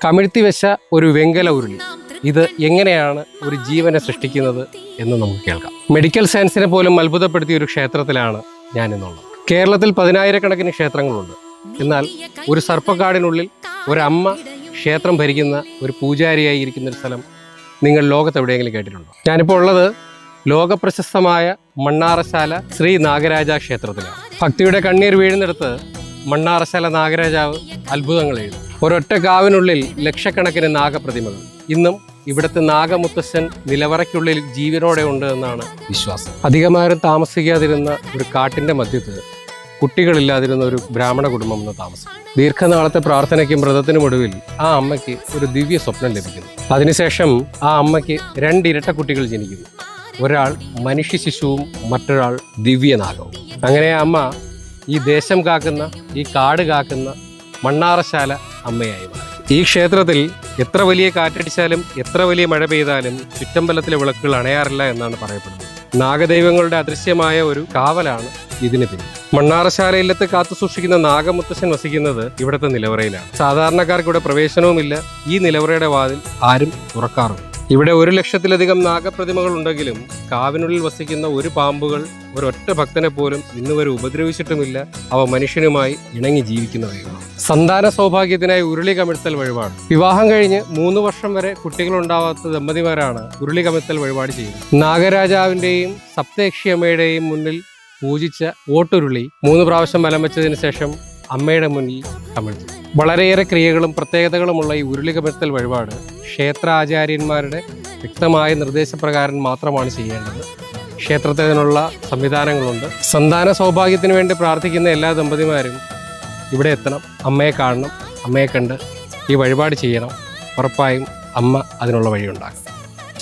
കമിഴ്ത്തി വെച്ച ഒരു വെങ്കല ഉരുളി ഇത് എങ്ങനെയാണ് ഒരു ജീവനെ സൃഷ്ടിക്കുന്നത് എന്ന് നമുക്ക് കേൾക്കാം. മെഡിക്കൽ സയൻസിനെ പോലും അത്ഭുതപ്പെടുത്തിയ ഒരു ക്ഷേത്രത്തിലാണ് ഞാൻ ഇന്നുള്ളത്. കേരളത്തിൽ 10,000-കണക്കിന് ക്ഷേത്രങ്ങളുണ്ട്. എന്നാൽ ഒരു സർപ്പക്കാടിനുള്ളിൽ ഒരമ്മ ക്ഷേത്രം ഭരിക്കുന്ന ഒരു പൂജാരിയായി ഇരിക്കുന്ന ഒരു സ്ഥലം നിങ്ങൾ ലോകത്ത് എവിടെയെങ്കിലും കേട്ടിട്ടുണ്ടോ? ഞാനിപ്പോൾ ഉള്ളത് ലോകപ്രശസ്തമായ മണ്ണാറശാല ശ്രീ നാഗരാജ ക്ഷേത്രത്തിലാണ്. ഭക്തിയുടെ കണ്ണീർ വീഴുന്നിടത്ത് മണ്ണാറശാല നാഗരാജാവ് അത്ഭുതങ്ങൾ എഴുതും. ഒരൊറ്റ കാവിനുള്ളിൽ ലക്ഷക്കണക്കിന് നാഗപ്രതിമകൾ. ഇന്നും ഇവിടുത്തെ നാഗമുത്തശ്ശൻ നിലവറയ്ക്കുള്ളിൽ ജീവനോടെ ഉണ്ട് എന്നാണ് വിശ്വാസം. അധികമാരും താമസിക്കാതിരുന്ന ഒരു കാട്ടിന്റെ മധ്യത്ത് കുട്ടികളില്ലാതിരുന്ന ഒരു ബ്രാഹ്മണ കുടുംബം എന്ന് താമസം. ദീർഘനാളത്തെ പ്രാർത്ഥനയ്ക്കും വ്രതത്തിനുമൊടുവിൽ ആ അമ്മയ്ക്ക് ഒരു ദിവ്യ സ്വപ്നം ലഭിക്കുന്നു. അതിനുശേഷം ആ അമ്മയ്ക്ക് 2 ഇരട്ട കുട്ടികൾ ജനിക്കുന്നു. ഒരാൾ മനുഷ്യ ശിശുവും മറ്റൊരാൾ ദിവ്യനാഗവും. അങ്ങനെ അമ്മ ഈ ദേശം കാക്കുന്ന, ഈ കാട് കാക്കുന്ന മണ്ണാറശാല അമ്മയായി മാറി. ഈ ക്ഷേത്രത്തിൽ എത്ര വലിയ കാറ്റടിച്ചാലും എത്ര വലിയ മഴ പെയ്താലും ചുറ്റമ്പലത്തിലെ വിളക്കുകൾ അണയാറില്ല എന്നാണ് പറയപ്പെടുന്നത്. നാഗദൈവങ്ങളുടെ അദൃശ്യമായ ഒരു കാവലാണ് ഇതിന് പിന്നിൽ. മണ്ണാറശാലയിലത്ത് കാത്തു സൂക്ഷിക്കുന്ന നാഗമുത്തശ്ശൻ വസിക്കുന്നത് ഇവിടുത്തെ നിലവറയിലാണ്. സാധാരണക്കാർക്ക് ഇവിടെ പ്രവേശനവുമില്ല. ഈ നിലവറയുടെ വാതിൽ ആരും തുറക്കാറുമില്ല. ഇവിടെ 1,00,000-ലധികം നാഗപ്രതിമകൾ ഉണ്ടെങ്കിലും കാവിനുള്ളിൽ വസിക്കുന്ന ഒരു പാമ്പുകൾ ഒരൊറ്റ ഭക്തനെ പോലും ഇന്നുവരെ ഉപദ്രവിച്ചിട്ടുമില്ല. അവ മനുഷ്യനുമായി ഇണങ്ങി ജീവിക്കുന്നവയാണ്. സന്താന സൗഭാഗ്യത്തിനായി ഉരുളി കമിഴ്ത്തൽ വഴിപാട്. വിവാഹം കഴിഞ്ഞ് 3 വർഷം വരെ കുട്ടികളുണ്ടാവാത്ത ദമ്പതിമാരാണ് ഉരുളി കമിഴ്ത്തൽ വഴിപാട് ചെയ്യുന്നത്. നാഗരാജാവിന്റെയും സപ്തയക്ഷിയമ്മയുടെയും മുന്നിൽ പൂജിച്ച ഓട്ടുരുളി 3 പ്രാവശ്യം വലം വെച്ചതിന് ശേഷം അമ്മയുടെ മുന്നിൽ കമിഴ്ത്തും. വളരെയേറെ ക്രിയകളും പ്രത്യേകതകളുമുള്ള ഈ ഉരുളി കമിഴ്ത്തൽ വഴിപാട് ക്ഷേത്രാചാര്യന്മാരുടെ വ്യക്തമായ നിർദ്ദേശപ്രകാരം മാത്രമാണ് ചെയ്യേണ്ടത്. ക്ഷേത്രത്തിനുള്ള സംവിധാനങ്ങളുണ്ട്. സന്താന സൗഭാഗ്യത്തിന് വേണ്ടി പ്രാർത്ഥിക്കുന്ന എല്ലാ ദമ്പതിമാരും ഇവിടെ എത്തണം, അമ്മയെ കാണണം, അമ്മയെ കണ്ട് ഈ വഴിപാട് ചെയ്യണം. ഉറപ്പായും അമ്മ അതിനുള്ള വഴിയുണ്ടാക്കും.